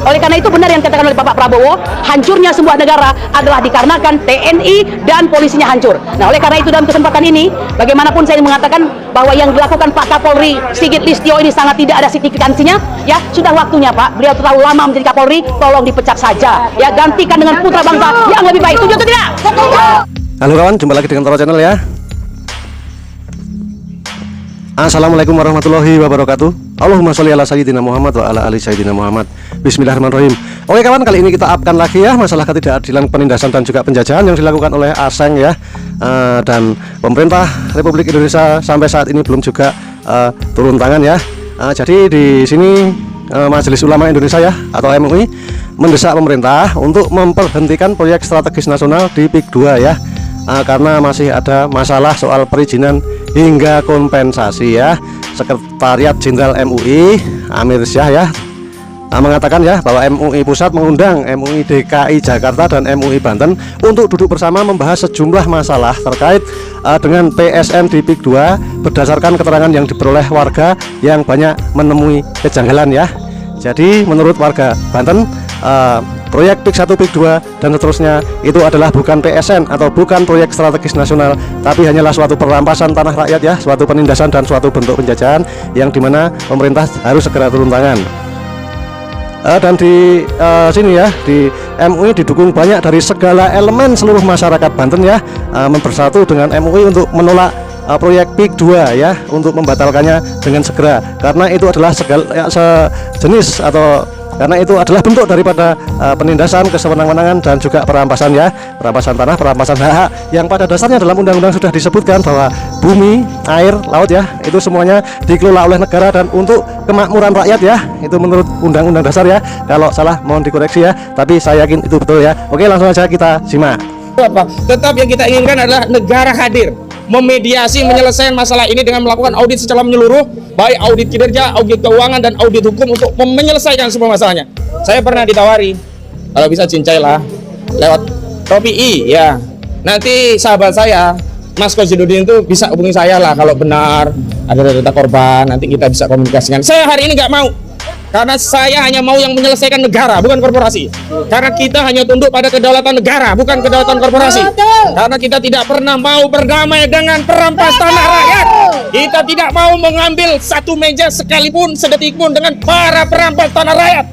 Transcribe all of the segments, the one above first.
Oleh karena itu benar yang dikatakan oleh Bapak Prabowo, hancurnya sebuah negara adalah dikarenakan TNI dan polisinya hancur. Nah, oleh karena itu dalam kesempatan ini, bagaimanapun saya mengatakan bahwa yang dilakukan Pak Kapolri Sigit Listio ini sangat tidak ada signifikansinya. Ya, sudah waktunya Pak. Beliau terlalu lama menjadi Kapolri, tolong dipecat saja. Ya, gantikan dengan putra bangsa yang lebih baik. Setuju atau tidak? Halo kawan, jumpa lagi dengan Toro Channel ya. Assalamualaikum warahmatullahi wabarakatuh. Allahumma sholli ala sayyidina Muhammad wa ala ali sayyidina Muhammad. Bismillahirrahmanirrahim. Oke kawan, kali ini kita upkan lagi ya masalah ketidakadilan, penindasan dan juga penjajahan yang dilakukan oleh ASEAN ya. Dan pemerintah Republik Indonesia sampai saat ini belum juga turun tangan ya. Jadi di sini Majelis Ulama Indonesia ya atau MUI mendesak pemerintah untuk memberhentikan proyek strategis nasional di PIK 2 ya. Karena masih ada masalah soal perizinan hingga kompensasi ya. Sekretariat Jenderal MUI Amir Syah ya mengatakan ya bahwa MUI Pusat mengundang MUI DKI Jakarta dan MUI Banten untuk duduk bersama membahas sejumlah masalah terkait dengan PSN di PIK 2 berdasarkan keterangan yang diperoleh warga yang banyak menemui kejanggalan ya. Jadi menurut warga Banten, proyek PIK 1, PIK 2 dan seterusnya itu adalah bukan PSN atau bukan proyek strategis nasional, tapi hanyalah suatu perampasan tanah rakyat ya, suatu penindasan dan suatu bentuk penjajahan yang dimana pemerintah harus segera turun tangan. Dan di sini ya di MUI didukung banyak dari segala elemen seluruh masyarakat Banten ya, bersatu dengan MUI untuk menolak proyek PIK 2 ya, untuk membatalkannya dengan segera karena itu adalah sejenis atau karena itu adalah bentuk daripada penindasan, kesewenang-wenangan dan juga perampasan ya, perampasan tanah, perampasan hak yang pada dasarnya dalam undang-undang sudah disebutkan bahwa bumi, air, laut ya, itu semuanya dikelola oleh negara dan untuk kemakmuran rakyat ya. Itu menurut undang-undang dasar ya. Kalau salah mohon dikoreksi ya, tapi saya yakin itu betul ya. Oke, langsung aja kita simak. Tetap yang kita inginkan adalah negara hadir memediasi menyelesaikan masalah ini dengan melakukan audit secara menyeluruh, baik audit kinerja, audit keuangan dan audit hukum untuk menyelesaikan semua masalahnya. Saya pernah ditawari kalau bisa cincai lah lewat Ropi ya. Nanti sahabat saya Mas Kozinudin itu bisa hubungi saya lah kalau benar ada data korban, nanti kita bisa komunikasikan. Saya hari ini nggak mau. Karena saya hanya mau yang menyelesaikan negara, bukan korporasi. Karena kita hanya tunduk pada kedaulatan negara, bukan kedaulatan korporasi. Karena kita tidak pernah mau berdamai dengan perampas tanah rakyat. Kita tidak mau mengambil satu meja sekalipun, sedetik pun dengan para perampas tanah rakyat.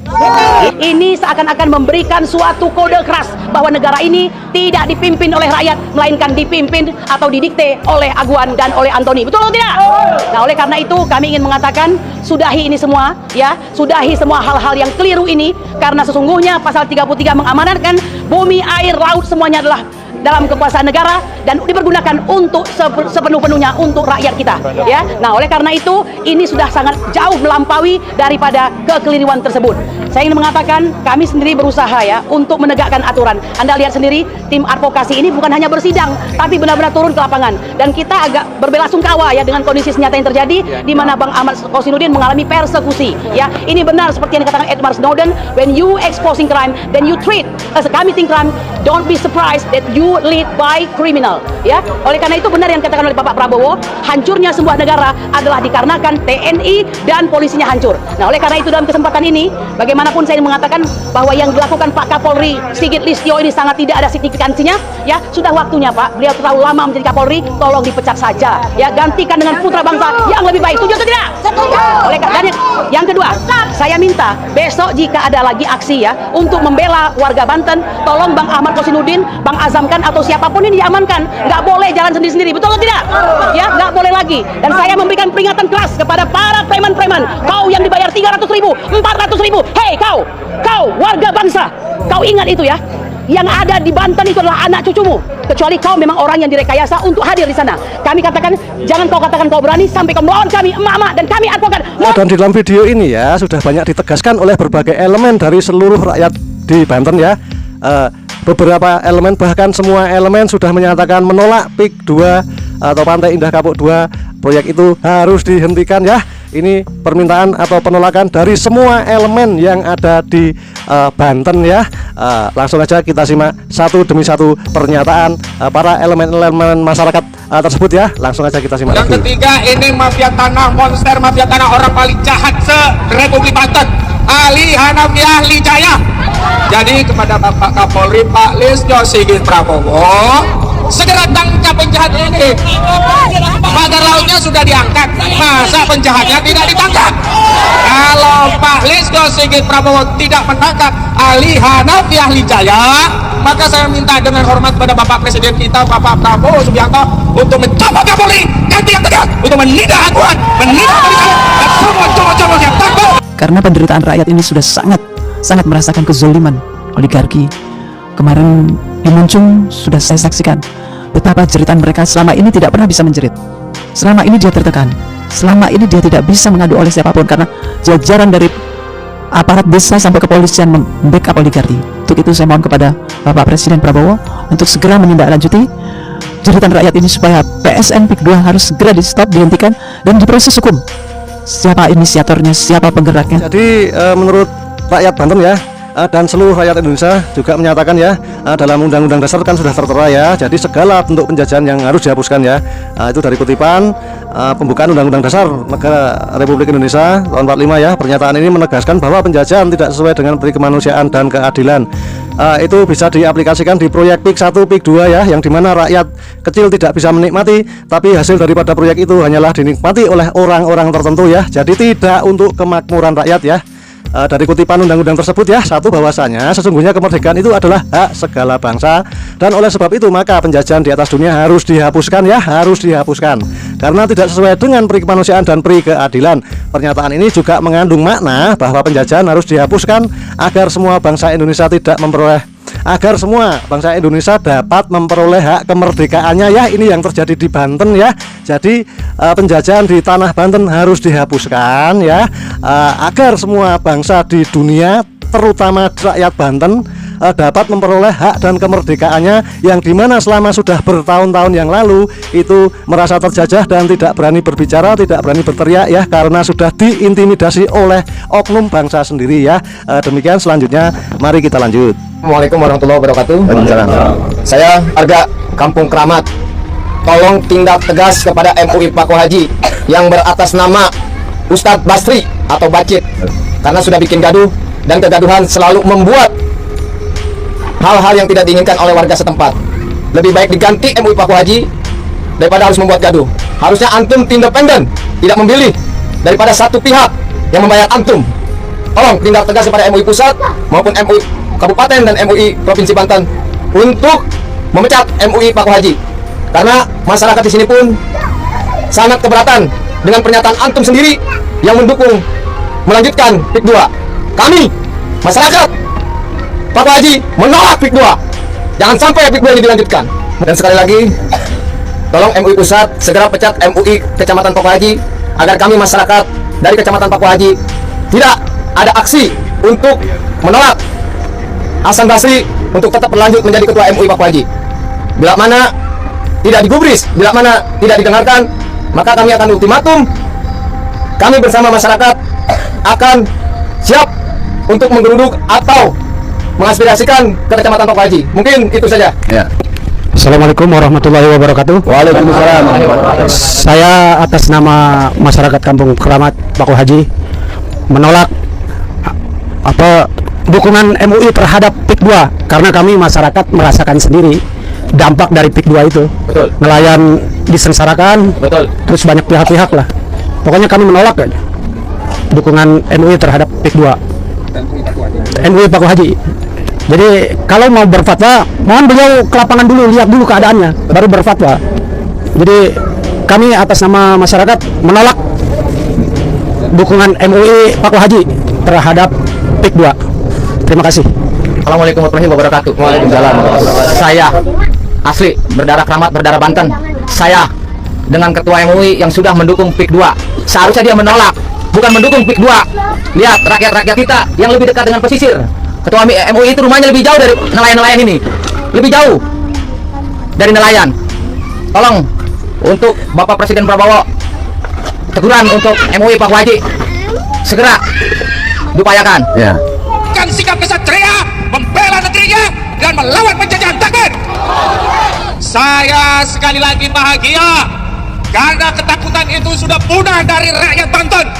Ini seakan-akan memberikan suatu kode keras bahwa negara ini tidak dipimpin oleh rakyat, melainkan dipimpin atau didikte oleh Aguan dan oleh Antoni. Betul atau tidak? Nah, oleh karena itu kami ingin mengatakan sudahi ini semua ya, sudahi semua hal-hal yang keliru ini, karena sesungguhnya pasal 33 mengamanatkan bumi, air, laut semuanya adalah dalam kekuasaan negara dan dipergunakan untuk sepenuh-penuhnya untuk rakyat kita ya. Nah, oleh karena itu ini sudah sangat jauh melampaui daripada kekeliruan tersebut. Saya ingin mengatakan kami sendiri berusaha ya untuk menegakkan aturan. Anda lihat sendiri tim advokasi ini bukan hanya bersidang tapi benar-benar turun ke lapangan, dan kita agak berbelasungkawa ya dengan kondisi nyata yang terjadi di mana Bang Ahmad Kozinudin mengalami persekusi ya. Ini benar seperti yang dikatakan Edward Snowden, when you exposing crime then you treat as a committing crime, don't be surprised that you lead by criminal ya. Oleh karena itu benar yang dikatakan oleh Bapak Prabowo, hancurnya sebuah negara adalah dikarenakan TNI dan polisinya hancur. Nah, oleh karena itu dalam kesempatan ini bagaimanapun saya mengatakan bahwa yang dilakukan Pak Kapolri Sigit Listio ini sangat tidak ada signifikansinya ya. Sudah waktunya Pak, beliau terlalu lama menjadi Kapolri, tolong dipecat saja ya, gantikan dengan putra bangsa yang lebih baik. Setuju atau tidak? Oleh karena yang kedua, saya minta besok jika ada lagi aksi ya untuk membela warga Banten, tolong Bang Ahmad Kozinudin, Bang Azamkan atau siapapun ini diamankan, nggak boleh jalan sendiri-sendiri. Betul atau tidak? Ya, nggak boleh lagi. Dan saya memberikan peringatan keras kepada para preman-preman, kau yang dibayar 300.000, 400.000, hei kau warga bangsa, kau ingat itu ya. Yang ada di Banten itu adalah anak cucumu, kecuali kau memang orang yang direkayasa untuk hadir di sana. Kami katakan, jangan kau katakan kau berani sampai kau melawan kami, emak-emak, dan kami advokat. Dan di dalam video ini ya sudah banyak ditegaskan oleh berbagai elemen dari seluruh rakyat di Banten ya. Beberapa elemen, bahkan semua elemen sudah menyatakan menolak PIK 2 atau Pantai Indah Kapuk 2. Proyek itu harus dihentikan ya. Ini permintaan atau penolakan dari semua elemen yang ada di Banten ya. Langsung aja kita simak satu demi satu pernyataan para elemen-elemen masyarakat tersebut ya. Langsung aja kita simak. Yang ketiga, ini mafia tanah, monster mafia tanah, orang paling jahat se-Republik Banten, Ali Hanafi Ahli Jaya. Jadi kepada Bapak Kapolri Pak Listio Sigit Prabowo, segera tangkap penjahat ini. Pagar lautnya sudah diangkat, masa penjahatnya tidak ditangkap? Kalau Pak Listio Sigit Prabowo tidak menangkap Ali Hanafi Ahli Jaya, maka saya minta dengan hormat pada Bapak Presiden kita, Bapak Prabowo Subianto, untuk mencopot Kapolri, ganti yang tegas, untuk menindak aduan, menindak penistaan, dan semua cowok-cowok yang takut. Karena penderitaan rakyat ini sudah sangat merasakan kezoliman oligarki. Kemarin di Muncung sudah saya saksikan betapa jeritan mereka selama ini tidak pernah bisa menjerit. Selama ini dia tertekan. Selama ini dia tidak bisa mengadu oleh siapapun karena jajaran dari aparat desa sampai kepolisian membackup oligarki. Untuk itu saya mohon kepada Bapak Presiden Prabowo untuk segera menindaklanjuti jeritan rakyat ini supaya PSN PIK 2 harus segera di stop, dihentikan, dan diproses hukum. Siapa inisiatornya, siapa penggeraknya. Jadi menurut rakyat Banten ya, dan seluruh rakyat Indonesia juga menyatakan ya, dalam Undang-Undang Dasar kan sudah tertera ya, jadi segala bentuk penjajahan yang harus dihapuskan ya. Itu dari kutipan pembukaan Undang-Undang Dasar Negara Republik Indonesia tahun 45 ya. Pernyataan ini menegaskan bahwa penjajahan tidak sesuai dengan peri kemanusiaan dan keadilan. Itu bisa diaplikasikan di proyek PIK 1, PIK 2 ya, yang dimana rakyat kecil tidak bisa menikmati, tapi hasil daripada proyek itu hanyalah dinikmati oleh orang-orang tertentu ya. Jadi tidak untuk kemakmuran rakyat ya. Dari kutipan undang-undang tersebut ya, satu, bahwasanya sesungguhnya kemerdekaan itu adalah hak segala bangsa, dan oleh sebab itu maka penjajahan di atas dunia harus dihapuskan ya, harus dihapuskan karena tidak sesuai dengan peri kemanusiaan dan peri keadilan. Pernyataan ini juga mengandung makna bahwa penjajahan harus dihapuskan agar semua bangsa Indonesia dapat memperoleh hak kemerdekaannya ya. Ini yang terjadi di Banten ya. Jadi penjajahan di tanah Banten harus dihapuskan ya, agar semua bangsa di dunia, terutama rakyat Banten, dapat memperoleh hak dan kemerdekaannya, yang dimana selama sudah bertahun-tahun yang lalu itu merasa terjajah dan tidak berani berbicara, tidak berani berteriak ya, karena sudah diintimidasi oleh oknum bangsa sendiri ya. Demikian, selanjutnya mari kita lanjut. Assalamualaikum warahmatullahi wabarakatuh. Saya warga Kampung Keramat. Tolong tindak tegas kepada MUI Paku Haji yang beratas nama Ustadz Basri atau Bacit, karena sudah bikin gaduh, dan kegaduhan selalu membuat hal-hal yang tidak diinginkan oleh warga setempat. Lebih baik diganti MUI Paku Haji daripada harus membuat gaduh. Harusnya antum independen, tidak memilih daripada satu pihak yang membayar antum. Tolong tindak tegas kepada MUI Pusat maupun MUI Kabupaten dan MUI Provinsi Banten untuk memecat MUI Paku Haji, karena masyarakat di sini pun sangat keberatan dengan pernyataan antum sendiri yang mendukung melanjutkan PIK 2. Kami masyarakat Paku Haji menolak PIK 2. Jangan sampai PIK 2 ini dilanjutkan. Dan sekali lagi, tolong MUI Pusat segera pecat MUI Kecamatan Paku Haji, agar kami masyarakat dari Kecamatan Paku Haji tidak ada aksi untuk menolak Hasan Basri untuk tetap berlanjut menjadi ketua MUI Paku Haji. Bila mana tidak digubris, bila mana tidak didengarkan, maka kami akan ultimatum. Kami bersama masyarakat akan siap untuk menggeruduk atau mengaspirasikan ke Kecamatan Paku Haji. Mungkin itu saja. Ya. Assalamualaikum warahmatullahi wabarakatuh. Waalaikumsalam. Saya atas nama masyarakat Kampung Keramat Paku Haji menolak dukungan MUI terhadap PIK 2, karena kami masyarakat merasakan sendiri dampak dari PIK 2 itu. Betul. Nelayan disengsarakan. Betul. Terus banyak pihak-pihak lah. Pokoknya kami menolak aja dukungan MUI terhadap PIK 2. MUI Paku Haji. Jadi kalau mau berfatwa, mohon beliau ke lapangan dulu, lihat dulu keadaannya, baru berfatwa. Jadi kami atas nama masyarakat menolak dukungan MUI Paku Haji terhadap PIK 2. Terima kasih. Assalamualaikum warahmatullahi wabarakatuh. Waalaikumsalam. Saya asli berdarah Keramat, berdarah Banten. Saya dengan ketua MUI yang sudah mendukung PIK 2. Seharusnya dia menolak, bukan mendukung PIK 2. Lihat rakyat-rakyat kita yang lebih dekat dengan pesisir. Ketua MUI itu rumahnya lebih jauh dari nelayan-nelayan ini. Lebih jauh dari nelayan. Tolong untuk Bapak Presiden Prabowo, teguran untuk MUI Paku Haji segera diupayakan. Ya. Sikap kesatria, membela negerinya dan melawan penjajahan. Takbir! Saya sekali lagi bahagia karena ketakutan itu sudah punah dari rakyat Banten.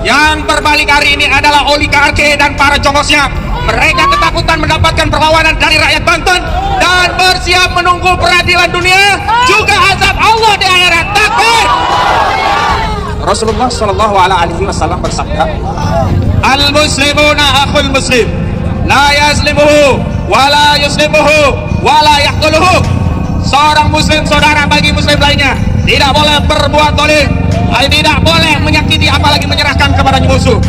Yang berbalik hari ini adalah oligarki dan para jongosnya. Mereka ketakutan mendapatkan perlawanan dari rakyat Banten dan bersiap menunggu peradilan dunia juga azab Allah di akhirat. Takbir! Rasulullah Shallallahu Alaihi Wasallam bersabda, "Al muslimuna akhul muslim, la yazlimuhu, wa la yuslimuhu, wa la yaqtuluhu." Seorang muslim saudara bagi muslim lainnya, tidak boleh berbuat zalim, tidak boleh menyakiti apalagi menyerahkan kepada musuh.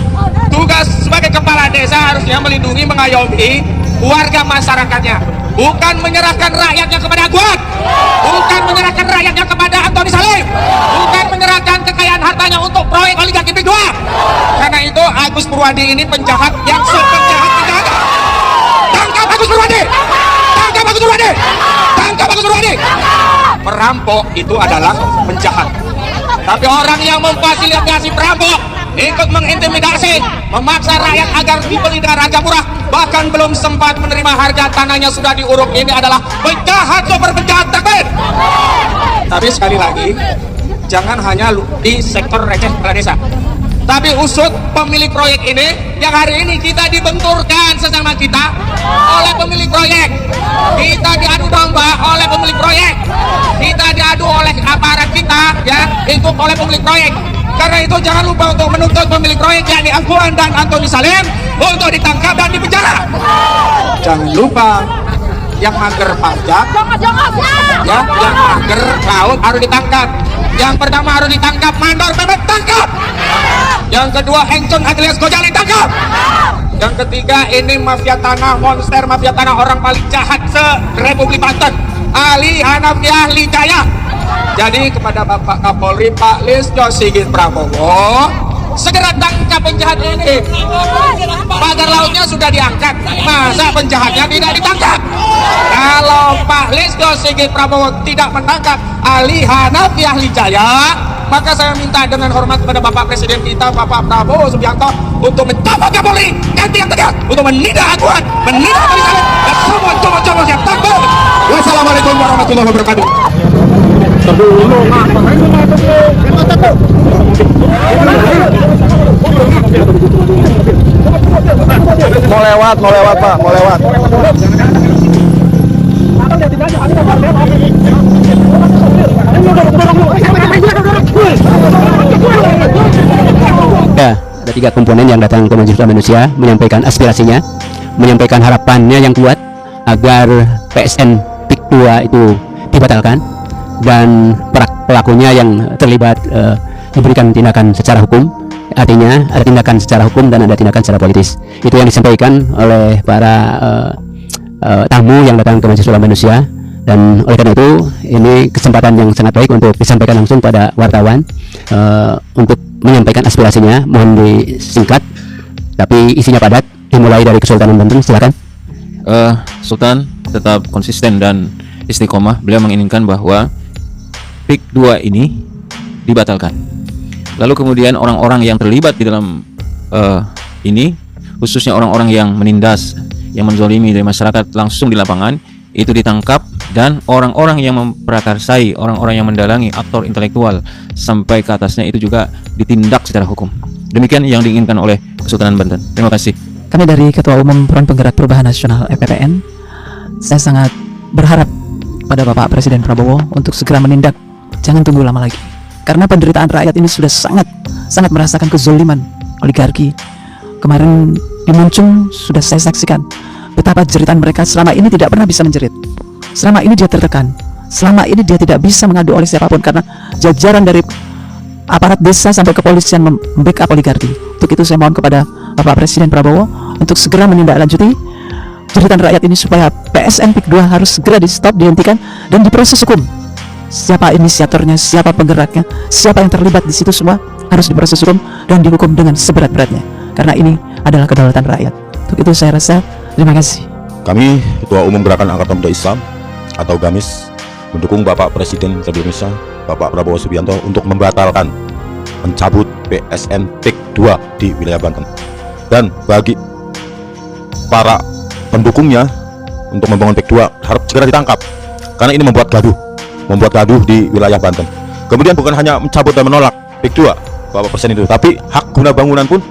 Tugas sebagai kepala desa harusnya melindungi, mengayomi warga masyarakatnya, bukan menyerahkan rakyatnya kepada Aguan, bukan menyerahkan rakyatnya kepada Antoni Salim, bukan menyerahkan kekayaan hartanya untuk proyek oligarki P2. Karena itu Agus Purwadi ini penjahat yang sepenjahat-penjahat. Tangkap Agus Purwadi! Tangkap Agus Purwadi! Tangkap Agus Purwadi! Perampok itu adalah penjahat. Tapi orang yang memfasilitasi perampok, ikut mengintimidasi, memaksa rakyat agar dibeli dengan harga murah, bahkan belum sempat menerima harga tanahnya sudah diuruk, ini adalah penjahat, super penjahat. Takbir! Tapi sekali lagi, jangan hanya di sektor receh kepala desa, tapi usut pemilik proyek ini yang hari ini kita dibenturkan sesama kita oleh pemilik proyek, kita diadu domba oleh pemilik proyek, kita diadu oleh aparat kita, ya, itu oleh pemilik proyek. Karena itu jangan lupa untuk menuntut pemilik proyek yakni Aguan dan Antoni Salim untuk ditangkap dan dipenjara. Jangan lupa yang mager pajak, ya, yang mager laut harus ditangkap. Yang pertama harus ditangkap mandor bebek, tangkap. Yang kedua Engcon Agilias Gojali, tangkap. Yang ketiga ini mafia tanah, monster mafia tanah orang paling jahat se-Republik Banten, Ali Hanafi Ahli Jaya. Jadi kepada Bapak Kapolri Pak Listio Sigit Prabowo, segera tangkap penjahat ini. Pagar lautnya sudah diangkat, masa penjahatnya tidak ditangkap? Kalau Pak Listio Sigit Prabowo tidak menangkap Ali Hanafi Ahli Jaya, maka saya minta dengan hormat kepada Bapak Presiden kita, Bapak Prabowo Subianto, untuk mencopot Kapolri, ganti yang tegas, untuk menindak Aguan, menindak Antoni Salim, dan semua cowok-cowok yang takut. Wassalamualaikum warahmatullahi wabarakatuh. Mau lewat Pak, mau lewat. Ya, ada 3 komponen yang datang ke Majelis Ulama Indonesia menyampaikan aspirasinya, menyampaikan harapannya yang kuat agar PSN PIK 2 itu dibatalkan dan pelakunya yang terlibat diberikan tindakan secara hukum. Artinya ada tindakan secara hukum dan ada tindakan secara politis. Itu yang disampaikan oleh para tamu yang datang ke Majelis Ulama Indonesia, dan oleh karena itu ini kesempatan yang sangat baik untuk disampaikan langsung pada wartawan untuk menyampaikan aspirasinya. Mohon disingkat tapi isinya padat, dimulai dari Kesultanan Banten. Silakan. Sultan tetap konsisten dan istiqomah. Beliau menginginkan bahwa PIK 2 ini dibatalkan. Lalu kemudian orang-orang yang terlibat di dalam ini, khususnya orang-orang yang menindas, yang menzolimi dari masyarakat langsung di lapangan, itu ditangkap, dan orang-orang yang memprakarsai, orang-orang yang mendalangi, aktor intelektual sampai ke atasnya itu juga ditindak secara hukum. Demikian yang diinginkan oleh Kesultanan Banten. Terima kasih. Kami dari Ketua Umum Front Penggerak Perubahan Nasional FPPN, saya sangat berharap pada Bapak Presiden Prabowo untuk segera menindak, jangan tunggu lama lagi. Karena penderitaan rakyat ini sudah sangat merasakan kezoliman oligarki. Kemarin di Muncung sudah saya saksikan betapa jeritan mereka selama ini tidak pernah bisa menjerit. Selama ini dia tertekan, selama ini dia tidak bisa mengadu oleh siapapun karena jajaran dari aparat desa sampai kepolisian membackup oligarki. Untuk itu saya mohon kepada Bapak Presiden Prabowo untuk segera menindaklanjuti jeritan rakyat ini supaya PSN PIK 2 harus segera di stop, dihentikan dan diproses hukum. Siapa inisiatornya, siapa penggeraknya, siapa yang terlibat di situ, semua harus diproses hukum dan dihukum dengan seberat-beratnya. Karena ini adalah kedaulatan rakyat. Untuk itu saya rasa terima kasih. Kami Ketua Umum Gerakan Angkatan Muda Islam atau GAMIS mendukung Bapak Presiden Republik Indonesia Bapak Prabowo Subianto untuk membatalkan, mencabut PSN PIK 2 di wilayah Banten. Dan bagi para pendukungnya untuk membangun PIK 2 harus segera ditangkap, karena ini membuat gaduh di wilayah Banten. Kemudian bukan hanya mencabut dan menolak PIK 2 Bapak Presiden itu, tapi hak guna bangunan pun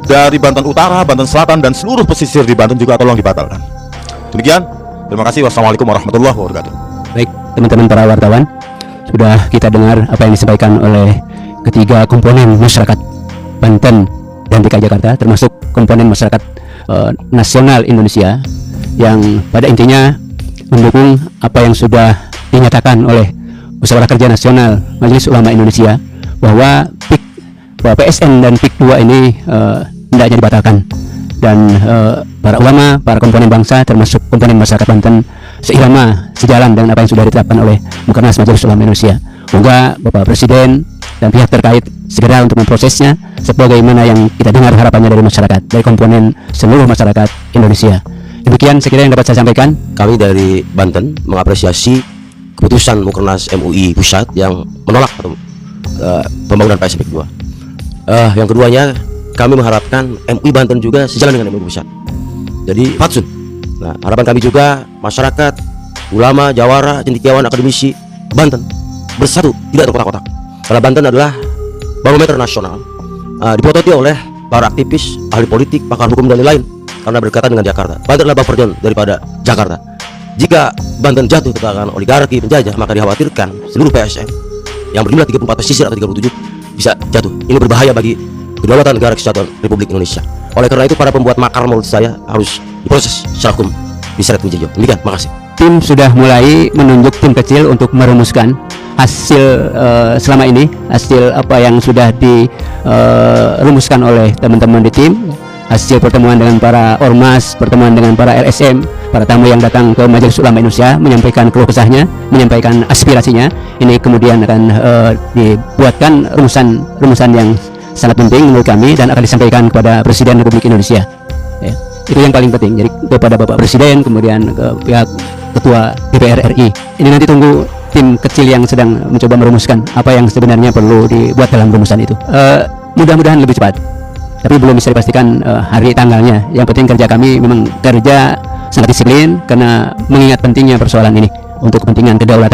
dari Banten Utara, Banten Selatan, dan seluruh pesisir di Banten juga tolong dibatalkan. Demikian, terima kasih. Wassalamualaikum warahmatullahi wabarakatuh. Baik, teman-teman para wartawan, sudah kita dengar apa yang disampaikan oleh ketiga komponen masyarakat Banten dan DKI Jakarta, termasuk komponen masyarakat nasional Indonesia yang pada intinya mendukung apa yang sudah dinyatakan oleh Musyawarah Kerja Nasional Majelis Ulama Indonesia bahwa PSN dan PIK 2 ini hendaknya dibatalkan, dan para ulama, para komponen bangsa termasuk komponen masyarakat Banten seirama, sejalan dengan apa yang sudah ditetapkan oleh Mukernas Majelis Ulama Indonesia. Semoga Bapak Presiden dan pihak terkait segera untuk memprosesnya sebagaimana yang kita dengar harapannya dari masyarakat, dari komponen seluruh masyarakat Indonesia. Demikian sekiranya yang dapat saya sampaikan. Kami dari Banten mengapresiasi keputusan Mukernas MUI Pusat yang menolak pembangunan PSN PIK 2. Yang keduanya, kami mengharapkan MUI Banten juga sejalan dengan MUI Pusat. Jadi fatsun. Nah, harapan kami juga masyarakat, ulama, jawara, cendekiawan, akademisi Banten bersatu, tidak terkotak-kotak. Karena Banten adalah barometer nasional, dipelototi oleh para aktivis, ahli politik, pakar hukum dan lain-lain karena berkaitan dengan Jakarta. Banten adalah buffer zone daripada Jakarta. Jika Banten jatuh ke tangan oligarki penjajah, maka dikhawatirkan seluruh PSN yang berjumlah 34 pesisir atau 37 bisa jatuh. Ini berbahaya bagi kedaulatan negara kesatuan Republik Indonesia. Oleh karena itu, para pembuat makar menurut saya harus diproses secara hukum, diseret menjadi. Demikian, makasih. Tim sudah mulai menunjuk tim kecil untuk merumuskan hasil selama ini, hasil apa yang sudah dirumuskan oleh teman-teman di tim, hasil pertemuan dengan para ormas, pertemuan dengan para LSM, para tamu yang datang ke Majelis Ulama Indonesia menyampaikan keluh kesahnya, menyampaikan aspirasinya. Ini kemudian akan dibuatkan rumusan yang sangat penting menurut kami dan akan disampaikan kepada Presiden Republik Indonesia. Ya, itu yang paling penting. Jadi kepada Bapak Presiden, kemudian ke pihak Ketua DPR RI. Ini nanti tunggu tim kecil yang sedang mencoba merumuskan apa yang sebenarnya perlu dibuat dalam rumusan itu. Mudah-mudahan lebih cepat, tapi belum bisa dipastikan hari tanggalnya. Yang penting kerja kami memang kerja sangat disiplin karena mengingat pentingnya persoalan ini untuk kepentingan kedaulatan